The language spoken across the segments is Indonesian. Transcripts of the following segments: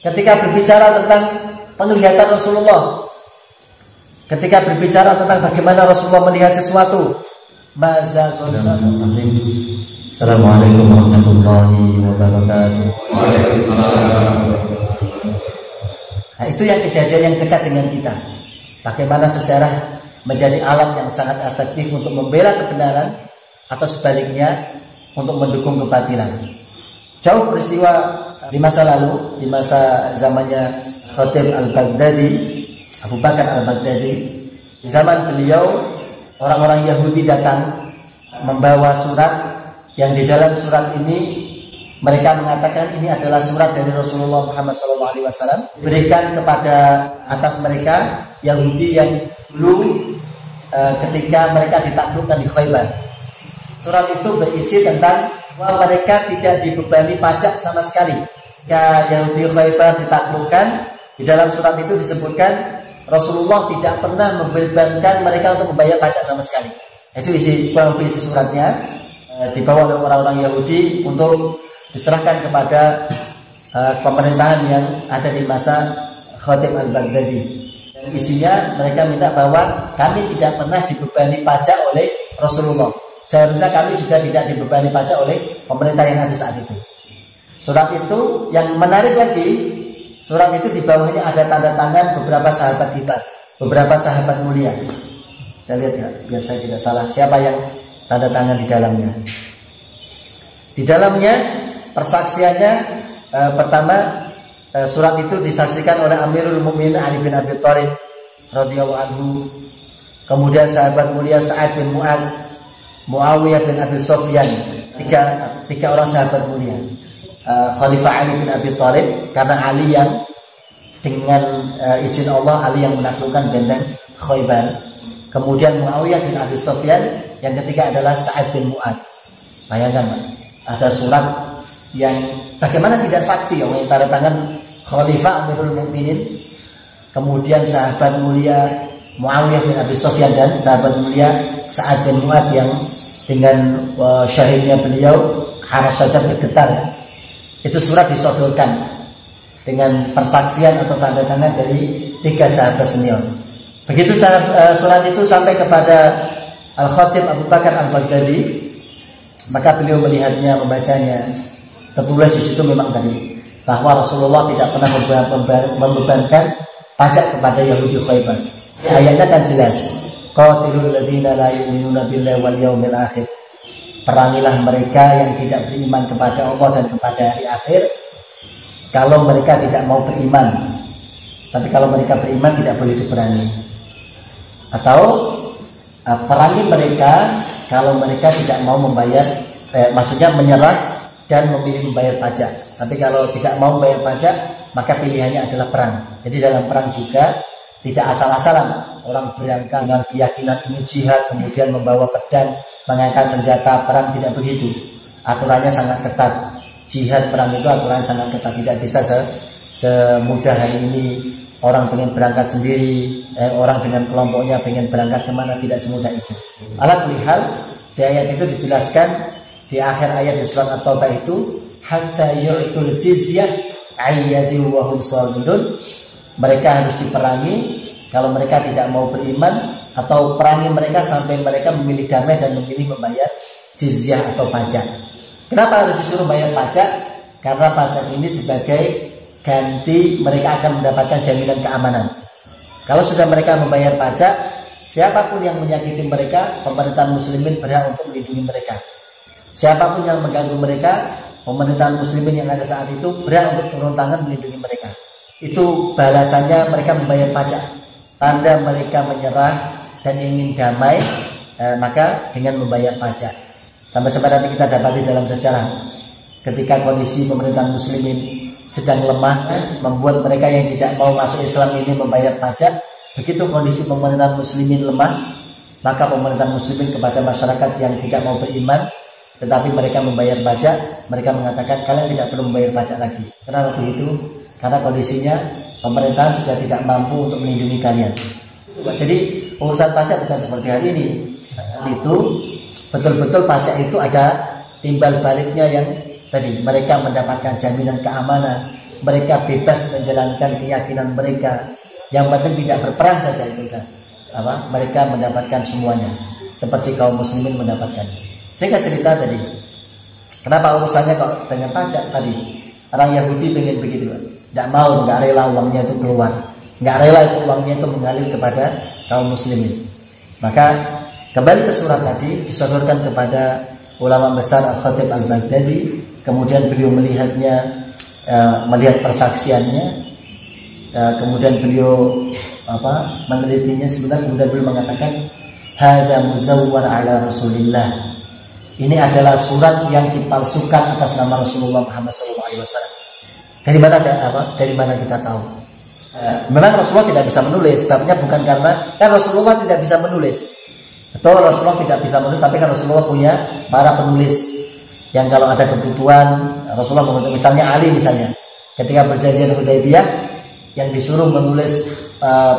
ketika berbicara tentang penglihatan Rasulullah, ketika berbicara tentang bagaimana Rasulullah melihat sesuatu. Assalamualaikum warahmatullahi wabarakatuh. Nah, itu yang kejadian yang dekat dengan kita. Bagaimana sejarah menjadi alat yang sangat efektif untuk membela kebenaran atau sebaliknya untuk mendukung kebatilan. Jauh peristiwa di masa lalu, di masa zamannya Khatib al-Baghdadi, Abu Bakar al-Baghdadi. Di zaman beliau, orang-orang Yahudi datang membawa surat yang di dalam surat ini mereka mengatakan ini adalah surat dari Rasulullah Muhammad SAW, berikan kepada atas mereka Yahudi yang dulu ketika mereka ditaklukkan di Khaybar. Surat itu berisi tentang bahwa mereka tidak dibebani pajak sama sekali. Ketika Yahudi Khaybar ditaklukkan, di dalam surat itu disebutkan Rasulullah tidak pernah membebankan mereka untuk membayar pajak sama sekali. Itu kurang lebih isi suratnya, dibawa oleh orang-orang Yahudi untuk diserahkan kepada pemerintahan yang ada di masa Khatib al-Baghdadi. Dan isinya mereka minta bahwa kami tidak pernah dibebani pajak oleh Rasulullah. Seharusnya kami juga tidak dibebani pajak oleh pemerintah yang ada saat itu. Surat itu yang menarik lagi, surat itu di bawahnya ada tanda tangan beberapa sahabat kita, beberapa sahabat mulia. Saya lihat ya, biar saya tidak salah. Siapa yang tanda tangan di dalamnya? Di dalamnya persaksiannya pertama surat itu disaksikan oleh Amirul Mukminin Ali bin Abi Thalib radhiyallahu anhu. Kemudian sahabat mulia Sa'ad bin Mu'adz, Muawiyah bin Abi Sufyan, tiga orang sahabat mulia. Khalifah Ali bin Abi Thalib, karena Ali yang dengan izin Allah Ali yang menaklukkan benteng Khaybar. Kemudian Muawiyah bin Abi Sufyan, yang ketiga adalah Sa'ad bin Mu'adz. Bayangkan Pak, ada surat yang bagaimana tidak sakti yang tanda tangan Khalifah Amirul Mukminin, kemudian sahabat mulia Muawiyah bin Abi Sufyan dan sahabat mulia Sa'ad bin Mu'adz yang dengan syahidnya beliau harus saja bergetar. Itu surat disodorkan dengan persaksian atau tanda tangan dari tiga sahabat senior. Begitu surat itu sampai kepada Al-Khatib Abu Bakar al-Baghdadi, maka beliau melihatnya, membacanya. Tertulis di situ memang tadi bahwa Rasulullah tidak pernah membebankan pajak kepada Yahudi Khaybar. Ayatnya kan jelas, qatilul ladzina la yu'minuna billahi wal yaumil akhir. Perangilah mereka yang tidak beriman kepada Allah dan kepada hari akhir. Kalau mereka tidak mau beriman, tapi kalau mereka beriman tidak boleh diperangi. Atau perangi mereka kalau mereka tidak mau membayar, maksudnya menyerah dan memilih membayar pajak. Tapi kalau tidak mau membayar pajak, maka pilihannya adalah perang. Jadi dalam perang juga tidak asal-asalan orang berangkat dengan keyakinan ini jihad, kemudian membawa pedang, mengangkat senjata. Perang tidak begitu. Aturannya sangat ketat. Jihad, perang itu aturannya sangat ketat. Tidak bisa semudah hari ini orang pengen berangkat sendiri, orang dengan kelompoknya pengen berangkat kemana, tidak semudah itu. Ala kulli hal, di ayat itu dijelaskan di akhir ayat di surat At-Taubah itu, hatta yu'tul jizyah ayyadi wa hum salidun. Mereka harus diperangi kalau mereka tidak mau beriman, atau perangi mereka sampai mereka memilih damai dan memilih membayar jizyah atau pajak. Kenapa harus disuruh bayar pajak? Karena pajak ini sebagai ganti mereka akan mendapatkan jaminan keamanan. Kalau sudah mereka membayar pajak, siapapun yang menyakiti mereka, pemerintahan muslimin berhak untuk melindungi mereka. Siapapun yang mengganggu mereka, pemerintahan muslimin yang ada saat itu berhak untuk turun tangan melindungi mereka. Itu balasannya mereka membayar pajak. Tanda mereka menyerah dan ingin damai, maka dengan membayar pajak. Sampai-sampai nanti kita dapati dalam sejarah, ketika kondisi pemerintahan muslimin sedang lemah, membuat mereka yang tidak mau masuk Islam ini membayar pajak. Begitu kondisi pemerintahan muslimin lemah, maka pemerintahan muslimin kepada masyarakat yang tidak mau beriman tetapi mereka membayar pajak, mereka mengatakan kalian tidak perlu membayar pajak lagi. Kenapa begitu? Karena kondisinya pemerintahan sudah tidak mampu untuk melindungi kalian. Jadi urusan pajak bukan seperti hari ini. Itu betul-betul pajak itu ada timbal baliknya yang tadi mereka mendapatkan jaminan keamanan, mereka bebas menjalankan keyakinan mereka. Yang penting tidak berperang saja itu kan. Mereka mendapatkan semuanya seperti kaum muslimin mendapatkan. Sehingga cerita tadi, kenapa urusannya kok dengan pajak tadi? Orang Yahudi pengen begitu, tidak mau, nggak rela uangnya itu keluar, nggak rela itu uangnya itu mengalir kepada kaum muslimin. Maka kembali ke surat tadi, disodorkan kepada ulama besar Al-Khatib Al-Baghdadi. Kemudian beliau melihatnya, melihat persaksiannya, kemudian beliau menelitinya sebentar, kemudian beliau mengatakan hadza muzawwar ala Rasulillah. Ini adalah surat yang dipalsukan atas nama Rasulullah Muhammad SAW. Dari mana kita tahu? Memang Rasulullah tidak bisa menulis, sebabnya bukan karena Rasulullah tidak bisa menulis. Betul, Rasulullah tidak bisa menulis, tapi kan Rasulullah punya para penulis yang kalau ada kebutuhan Rasulullah menulis. Misalnya Ali ketika perjanjian Hudaybiyah yang disuruh menulis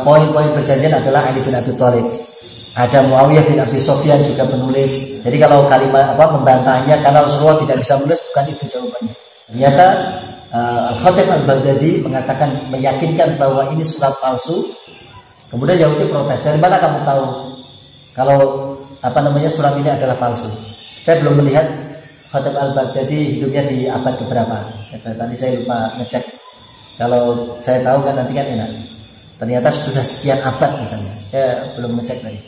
poin-poin perjanjian adalah Ali bin Abi Thalib. Ada Muawiyah bin Abi Sufyan juga penulis. Jadi kalau kalimat membantahnya karena Rasulullah tidak bisa menulis, bukan itu jawabannya. Ternyata Al-Khatib Al-Baghdadi mengatakan, meyakinkan bahwa ini surat palsu. Kemudian Yahudi protes, dari mana kamu tahu kalau surat ini adalah palsu? Saya belum melihat Khatib Al-Baghdadi hidupnya di abad keberapa. Tadi saya lupa ngecek. Kalau saya tahu kan nanti kan enak. Ternyata sudah sekian abad misalnya. Saya belum ngecek tadi.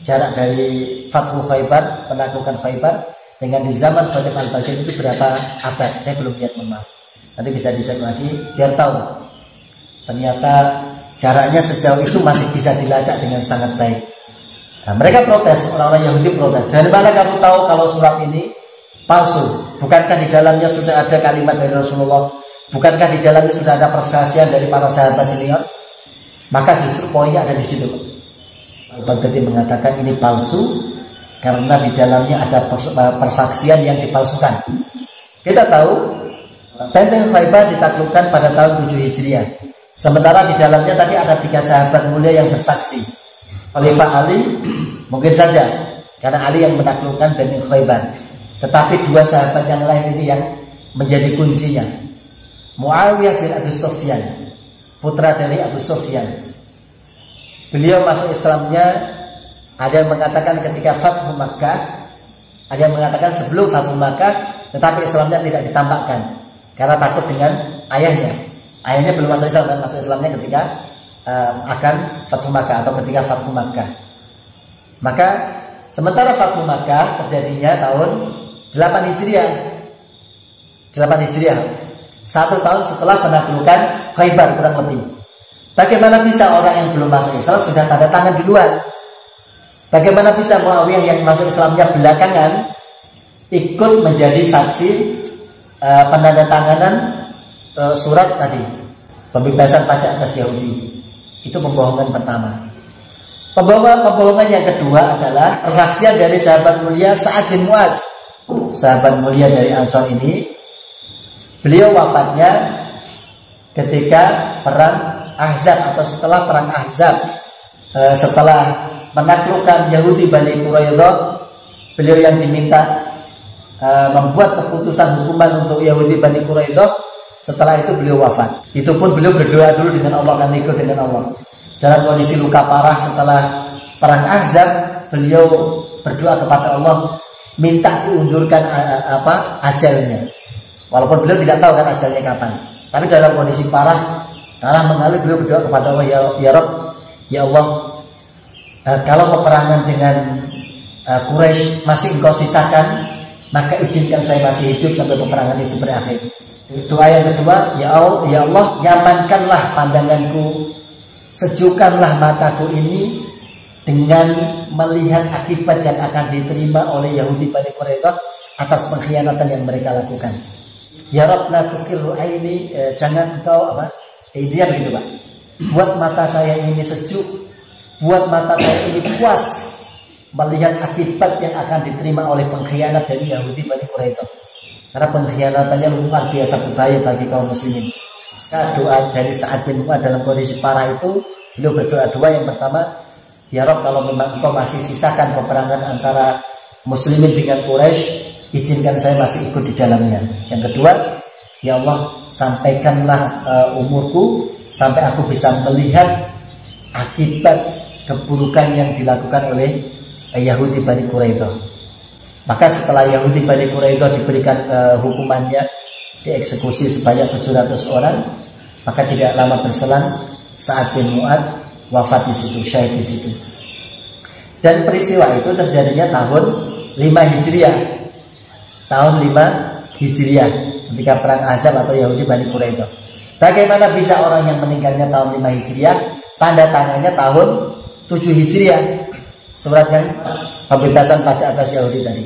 Jarak dari Fathu Khaybar, penaklukan Khaybar, dengan di zaman Khatib Al-Baghdadi itu berapa abad? Saya belum lihat, maaf. Nanti bisa dicek lagi biar tahu. Ternyata jaraknya sejauh itu masih bisa dilacak dengan sangat baik. Nah, mereka protes, orang-orang Yahudi protes. Dari mana kamu tahu kalau surat ini palsu? Bukankah di dalamnya sudah ada kalimat dari Rasulullah? Bukankah di dalamnya sudah ada persaksian dari para sahabat senior? Maka justru poinnya ada di situ. Al-Baghdadi mengatakan ini palsu karena di dalamnya ada persaksian yang dipalsukan. Kita tahu benteng Khaybar ditaklukkan pada tahun 7 Hijriah. Sementara di dalamnya tadi ada 3 sahabat mulia yang bersaksi. Khalifah Ali mungkin saja karena Ali yang menaklukkan benteng Khaybar. Tetapi 2 sahabat yang lain ini yang menjadi kuncinya. Muawiyah bin Abi Sufyan, putra dari Abu Sufyan. Beliau masuk Islamnya, ada yang mengatakan ketika Fathu Makkah, ada yang mengatakan sebelum Fathu Makkah, tetapi Islamnya tidak ditampakkan karena takut dengan ayahnya. Ayahnya belum masuk Islam, dan masuk Islamnya ketika akan Fathu Makkah atau ketika Fathu Makkah. Maka sementara Fathu Makkah terjadinya tahun 8 Hijriah. 8 Hijriah, 1 tahun setelah penaklukan Khaybar kurang lebih. Bagaimana bisa orang yang belum masuk Islam sudah tanda tangan duluan? Bagaimana bisa Muawiyah yang masuk Islamnya belakangan ikut menjadi saksi penandatanganan surat tadi pembebasan pajak atas Yahudi? Itu pembohongan pertama. Pembohongan yang kedua adalah persaksian dari sahabat mulia Sa'ad bin Mu'adz. Sahabat mulia dari Ansor ini, beliau wafatnya ketika perang Ahzab atau setelah perang Ahzab, setelah menaklukkan Yahudi Bani Quraidah. Beliau yang diminta membuat keputusan hukuman untuk Yahudi Bani Quraidah. Setelah itu beliau wafat. Itu pun beliau berdoa dulu dengan Allah, kan ikut dengan Allah. Dalam kondisi luka parah setelah perang Ahzab, beliau berdoa kepada Allah minta diundurkan ajalnya. Walaupun beliau tidak tahu kan ajalnya kapan. Tapi dalam kondisi parah, darah mengalir, beliau berdoa kepada Allah, ya Rabb, ya Allah, kalau peperangan dengan Quraisy masih engkau sisakan, maka izinkan saya masih hidup sampai peperangan itu berakhir. Doa yang kedua, ya Allah, nyamankanlah pandanganku, sejukkanlah mataku ini dengan melihat akibat yang akan diterima oleh Yahudi Bani Quraidah atas pengkhianatan yang mereka lakukan. Ya Rabb, la tuqirru aini, jangan engkau dia begitu Pak. Buat mata saya ini sejuk, buat mata saya ini puas melihat akibat yang akan diterima oleh pengkhianat dari Yahudi Bani Quraidah. Karena pengkhianatannya luar biasa berbahaya bagi kaum muslimin. Nah, doa dari Sa'ad bin Mu'adz dalam kondisi parah itu, beliau berdoa dua. Yang pertama, ya Rabb, kalau memang engkau masih sisakan peperangan antara muslimin dengan Quraisy, izinkan saya masih ikut di dalamnya. Yang kedua, ya Allah sampaikanlah umurku sampai aku bisa melihat akibat keburukan yang dilakukan oleh Yahudi Bani Quraidah. Maka setelah Yahudi Bani Quraidah diberikan hukumannya, dieksekusi sebanyak 700 orang, maka tidak lama berselang Sa'ad bin Mu'adz wafat di situ, syahid di situ. Dan peristiwa itu terjadinya tahun 5 Hijriah. Tahun 5 Hijriah ketika perang Ahzab atau Yahudi Bani Quraidah. Bagaimana bisa orang yang meninggalnya tahun 5 Hijriah tanda tangannya tahun 7 Hijriah? Surat yang pembebasan pajak atas Yahudi tadi.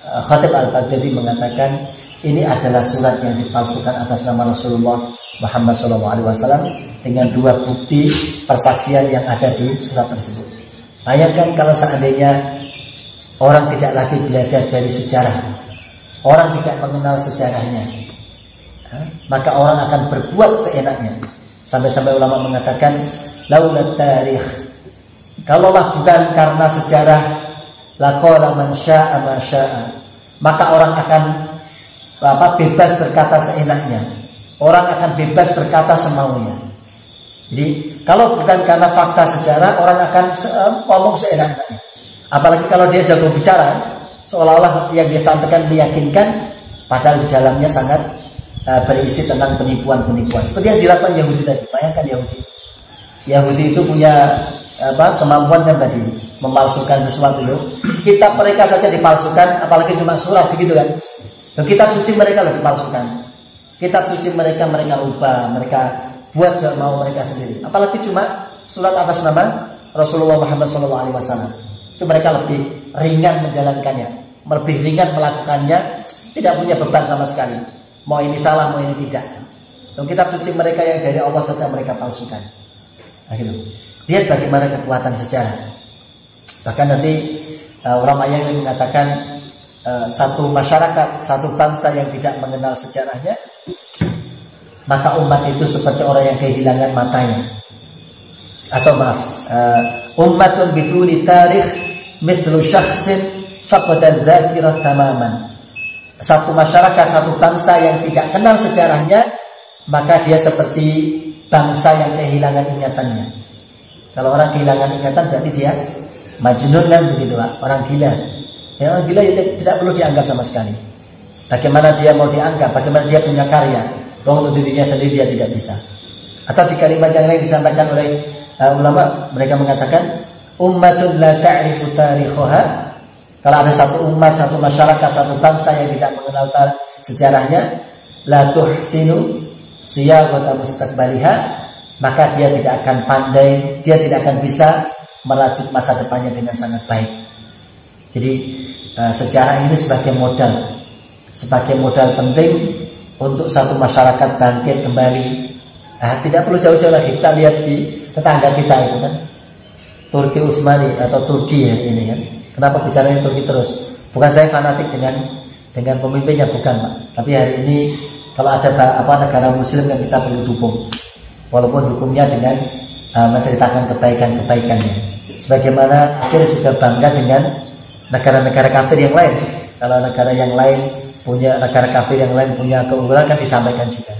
Khatib Al-Baghdadi mengatakan ini adalah surat yang dipalsukan atas nama Rasulullah Muhammad SAW dengan 2 bukti persaksian yang ada di surat tersebut. Bayangkan kalau seandainya orang tidak lagi belajar dari sejarah, orang tidak mengenal sejarahnya, maka orang akan berbuat seenaknya. Sampai-sampai ulama mengatakan laulat tarikh, kalaulah bukan karena sejarah, laqala man syaa ma syaa, maka orang akan bebas berkata seenaknya, orang akan bebas berkata semaunya. Jadi kalau bukan karena fakta sejarah, orang akan ngomong seenaknya. Apalagi kalau dia jago bicara, seolah-olah yang dia sampaikan meyakinkan, padahal di dalamnya sangat berisi tentang penipuan-penipuan. Seperti yang dilakukan Yahudi tadi. Bayangkan Yahudi itu punya kemampuan kan tadi, memalsukan sesuatu. Kitab mereka saja dipalsukan, apalagi cuma surat begitu kan. Kitab suci mereka lebih palsukan. Kitab suci mereka rubah, mereka buat semau mereka sendiri. Apalagi cuma surat atas nama Rasulullah Muhammad SAW. Itu mereka lebih ringan menjalankannya, lebih ringan melakukannya, tidak punya beban sama sekali. Mau ini salah, mau ini tidak. Dan kitab suci mereka yang dari Allah saja mereka palsukan. Nah gitu. Lihat bagaimana kekuatan sejarah. Bahkan nanti ulama yang mengatakan satu masyarakat, satu bangsa yang tidak mengenal sejarahnya, maka umat itu seperti orang yang kehilangan matanya. Atau ummatun biduni tarikh mithlu syakhsin faqada dzakirah tamaman. Satu masyarakat, satu bangsa yang tidak kenal sejarahnya, maka dia seperti bangsa yang kehilangan ingatannya. Kalau orang kehilangan ingatan berarti dia majnun kan begitu Pak, orang gila. Ya, orang gila itu tidak perlu dianggap sama sekali. Bagaimana dia mau dianggap? Bagaimana dia punya karya? Untuk dirinya sendiri dia tidak bisa. Atau di kalimat yang lain disampaikan oleh ulama, mereka mengatakan ummatun la ta'rifu tarikhaha. Kalau ada satu umat, satu masyarakat, satu bangsa yang tidak mengenal sejarahnya, la tuhsinu siyaghata mustaqbaliha, maka dia tidak akan pandai, dia tidak akan bisa merajut masa depannya dengan sangat baik. Jadi sejarah ini sebagai modal penting untuk satu masyarakat bangkit kembali. Tidak perlu jauh-jauh lagi, kita lihat di tetangga kita itu kan, Turki Utsmani atau Turki ya ini kan. Kenapa bicaranya Turki terus? Bukan saya fanatik dengan pemimpinnya, bukan Pak. Tapi hari ini kalau ada negara Muslim yang kita perlu dukung, walaupun dukungnya dengan menceritakan kebaikan-kebaikannya. Sebagaimana kita juga bangga dengan negara-negara kafir yang lain. Kalau negara kafir yang lain punya keunggulan kan disampaikan juga.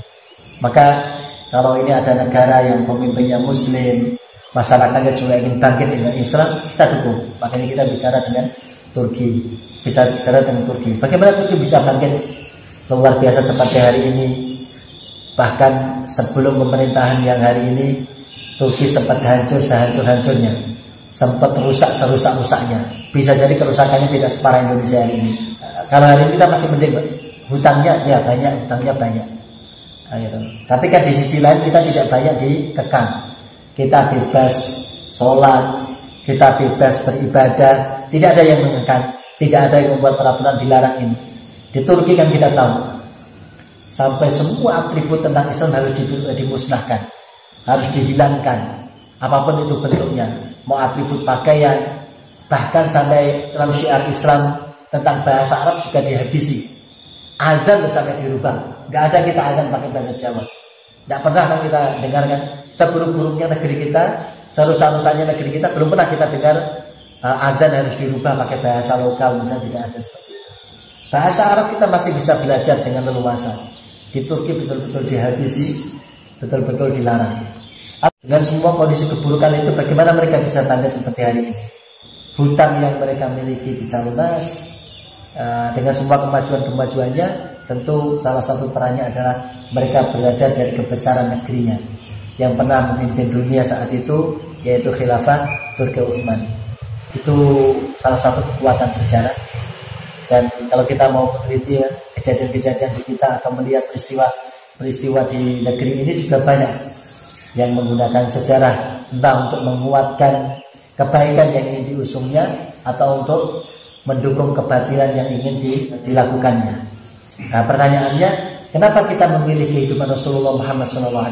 Maka kalau ini ada negara yang pemimpinnya Muslim, masyarakatnya juga ingin bangkit dengan Islam, kita dukung. Makanya kita bicara dengan Turki. Bagaimana Turki bisa bangkit luar biasa seperti hari ini? Bahkan sebelum pemerintahan yang hari ini, Turki sempat hancur sehancur-hancurnya, sempat rusak serusak-rusaknya. Bisa jadi kerusakannya tidak separah Indonesia hari ini. Kalau hari ini kita masih penting, hutangnya banyak. Nah, gitu. Tapi kan di sisi lain kita tidak banyak dikekang. Kita bebas sholat, kita bebas beribadah, tidak ada yang mengekang, tidak ada yang membuat peraturan dilarang ini. Di Turki kan kita tahu, sampai semua atribut tentang Islam harus dimusnahkan, harus dihilangkan, apapun itu bentuknya. Mau atribut pakaian, bahkan sampai dalam syiar Islam tentang bahasa Arab juga dihabisi. Adzan sampai dirubah, nggak ada kita adzan pakai bahasa Jawa. Tidak pernah kan kita dengarkan. Seburuk-buruknya negeri kita, serusak-rusaknya negeri kita, belum pernah kita dengar adzan harus dirubah pakai bahasa lokal, misalnya tidak ada seperti itu. Bahasa Arab kita masih bisa belajar dengan leluasa. di Turki betul-betul dihabisi, betul-betul dilarang. Dengan semua kondisi keburukan itu, bagaimana mereka bisa tangga seperti hari ini? Hutang yang mereka miliki bisa lunas. Dengan semua kemajuan-kemajuannya, tentu salah satu perannya adalah mereka belajar dari kebesaran negerinya yang pernah memimpin dunia saat itu, yaitu Khilafah Turki Utsmani. Itu salah satu kekuatan sejarah. Dan kalau kita mau meneliti kejadian-kejadian di kita atau melihat peristiwa di negeri ini juga banyak yang menggunakan sejarah, entah untuk menguatkan kebaikan yang ingin diusungnya atau untuk mendukung kebatilan yang ingin dilakukannya. Nah, pertanyaannya, kenapa kita memilih kehidupan Rasulullah Muhammad SAW?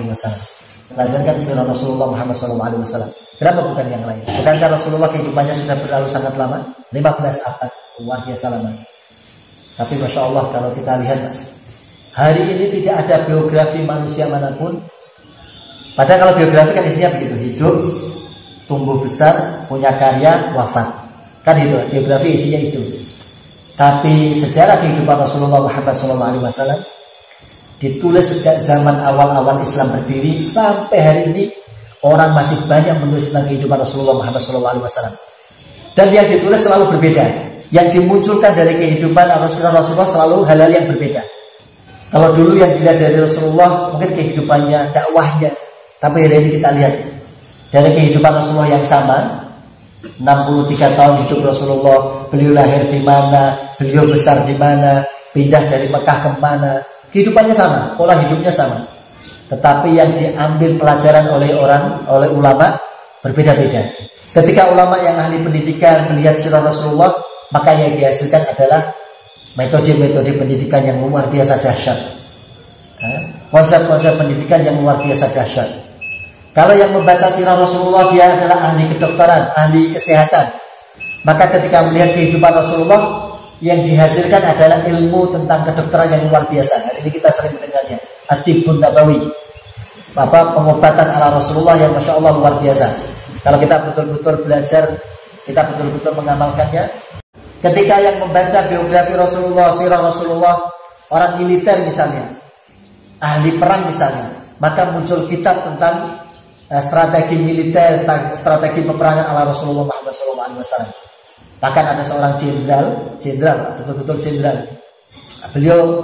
Belajarkan sirah Rasulullah Muhammad SAW. Kenapa bukan yang lain? Bukankah Rasulullah kehidupannya sudah berlalu sangat lama? 15 abad, luar biasa lama. Tapi Masya Allah, kalau kita lihat hari ini tidak ada biografi manusia manapun. Padahal kalau biografi kan isinya begitu, hidup, tumbuh besar, punya karya, wafat. Kan itu, biografi isinya itu. Tapi sejarah kehidupan Rasulullah Muhammad SAW ditulis sejak zaman awal-awal Islam berdiri sampai hari ini. Orang masih banyak menulis tentang kehidupan Rasulullah Muhammad SAW. Dan yang ditulis selalu berbeda. Yang dimunculkan dari kehidupan Rasulullah selalu hal-hal yang berbeda. Kalau dulu yang dilihat dari Rasulullah mungkin kehidupannya, dakwahnya. Tapi hari ini kita lihat dari kehidupan Rasulullah yang sama. 63 tahun hidup Rasulullah. Beliau lahir di mana, beliau besar di mana, pindah dari Mekah ke mana. Kehidupannya sama, pola hidupnya sama. Tetapi yang diambil pelajaran oleh ulama berbeda-beda. Ketika ulama yang ahli pendidikan melihat sirah Rasulullah, maka yang dihasilkan adalah metode-metode pendidikan yang luar biasa dahsyat. Konsep-konsep pendidikan yang luar biasa dahsyat. Kalau yang membaca sirah Rasulullah dia adalah ahli kedokteran, ahli kesehatan, maka ketika melihat kehidupan Rasulullah, yang dihasilkan adalah ilmu tentang kedokteran yang luar biasa. Hari ini kita sering mendengarnya, At-Tibbun Nabawi, pengobatan ala Rasulullah yang Masya Allah luar biasa. Kalau kita betul-betul belajar, kita betul-betul mengamalkannya. Ketika yang membaca biografi Rasulullah, sirah Rasulullah, orang militer misalnya, ahli perang misalnya, maka muncul kitab tentang strategi militer, strategi peperangan ala Rasulullah Muhammad SAW. Bahkan ada seorang jenderal, betul-betul jenderal. Beliau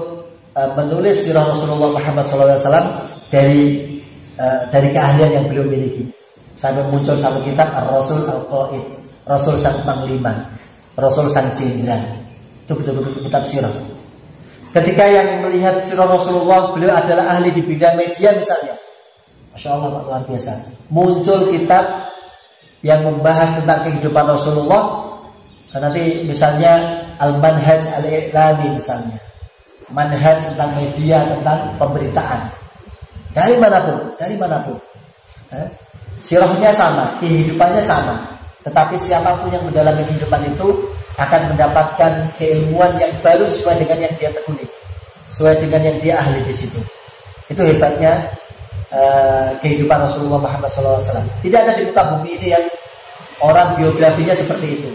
menulis sirah Rasulullah Muhammad SAW dari keahlian yang beliau miliki. Sampai muncul satu kitab Ar-Rasul Al-Qaid, Rasul sang panglima, Rasul sang jenderal. Itu betul-betul kitab sirah. Ketika yang melihat sirah Rasulullah, beliau adalah ahli di bidang media misalnya. Masya Allah, luar biasa. Muncul kitab yang membahas tentang kehidupan Rasulullah. Nanti misalnya Al-Manhaj Al-Iqlami misalnya, manhaj tentang media, tentang pemberitaan. Dari manapun. Sirahnya sama, kehidupannya sama. Tetapi siapapun yang mendalami kehidupan itu akan mendapatkan keilmuan yang baru sesuai dengan yang dia tekuni, sesuai dengan yang dia ahli di situ. Itu hebatnya kehidupan Rasulullah Muhammad SAW. Tidak ada di muka bumi ini yang orang biografinya seperti itu.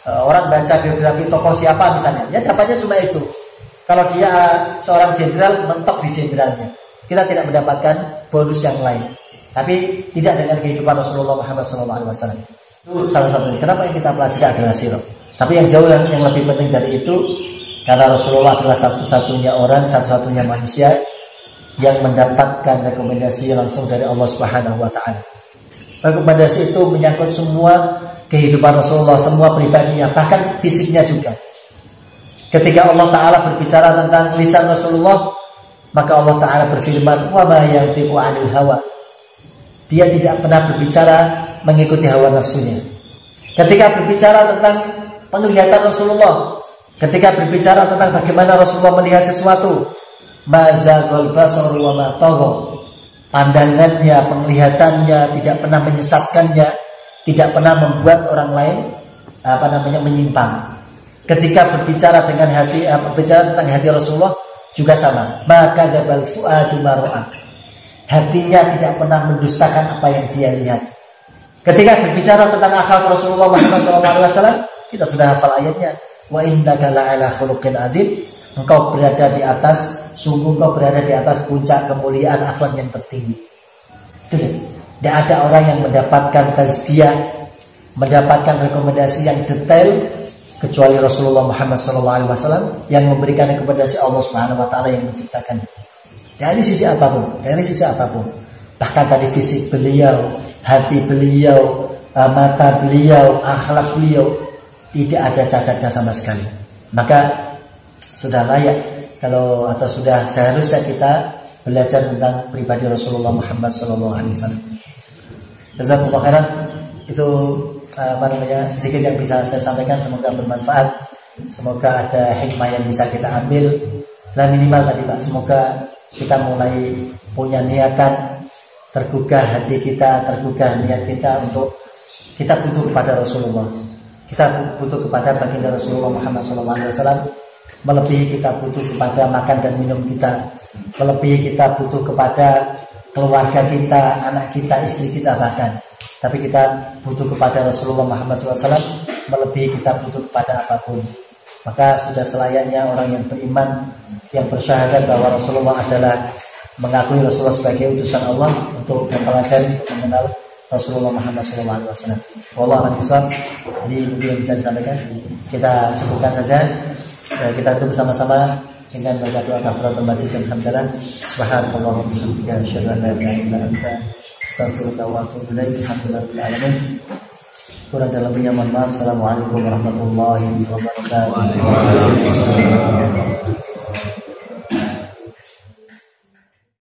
Orang baca biografi tokoh siapa misalnya, ya dapatnya cuma itu. Kalau dia seorang jenderal, mentok di jenderalnya. Kita tidak mendapatkan bonus yang lain. Tapi tidak dengan kehidupan Rasulullah Muhammad SAW. Itu salah satunya. Kenapa yang kita pelajari adalah sirah. Tapi yang jauh yang lebih penting dari itu, karena Rasulullah adalah satu-satunya orang, satu-satunya manusia yang mendapatkan rekomendasi langsung dari Allah Subhanahu wa Ta'ala. Rekomendasi itu menyangkut semua kehidupan Rasulullah, semua pribadinya, bahkan fisiknya juga. Ketika Allah Ta'ala berbicara tentang lisan Rasulullah, maka Allah Ta'ala berfirman, wa ma yantiqu 'anil hawa. Dia tidak pernah berbicara mengikuti hawa nafsunya. Ketika berbicara tentang penglihatan Rasulullah, ketika berbicara tentang bagaimana Rasulullah melihat sesuatu, ma zaghal basaru wa ma tagha. Pandangannya, penglihatannya tidak pernah menyesatkannya, tidak pernah membuat orang lain menyimpang. Ketika berbicara dengan hati, berbicara tentang hati Rasulullah juga sama. Maka dzabal fuadu ma ra'a. Hatinya tidak pernah mendustakan apa yang dia lihat. Ketika berbicara tentang akhlak Rasulullah Muhammad SAW, kita sudah hafal ayatnya. Wa innaka la'ala khuluqin adzim. engkau berada di atas, sungguh engkau berada di atas puncak kemuliaan akhlak yang tertinggi. Tidak ada orang yang mendapatkan tazkiyah, mendapatkan rekomendasi yang detail kecuali Rasulullah Muhammad SAW yang memberikan rekomendasi Allah Subhanahu Wa Taala yang menciptakan. Dari sisi apapun, bahkan tadi fisik beliau, hati beliau, mata beliau, akhlak beliau tidak ada cacatnya sama sekali. Maka sudah layak atau sudah seharusnya kita belajar tentang pribadi Rasulullah Muhammad SAW. Jazakumullah khairan. Itu sedikit yang bisa saya sampaikan, semoga bermanfaat, semoga ada hikmah yang bisa kita ambil. Dan minimal tadi Pak, semoga kita mulai punya niatan, tergugah hati kita, tergugah niat kita untuk kita butuh kepada Rasulullah, kita butuh kepada baginda Rasulullah Muhammad SAW, melebihi kita butuh kepada makan dan minum kita, melebihi kita butuh kepada keluarga kita, anak kita, istri kita bahkan. Tapi kita butuh kepada Rasulullah Muhammad SAW, melebihi kita butuh kepada apapun. Maka sudah selayaknya orang yang beriman, yang bersyahadat bahwa Rasulullah adalah, mengakui Rasulullah sebagai utusan Allah, untuk mempelajari, untuk mengenal Rasulullah Muhammad SAW. Wallahu a'lam bishawab. Jadi mungkin yang bisa disampaikan kita cukupkan saja. Kita tutup bersama-sama dengan baca doa kafaratul majlis dan hamdalah. Subhanallah wa bihamdihi, asyhadu an la ilaha illa anta, astaghfiruka wa atubu ilaik. Alhamdulillahil alamin. Kurang dalam mohon maaf. Assalamualaikum warahmatullahi wabarakatuh.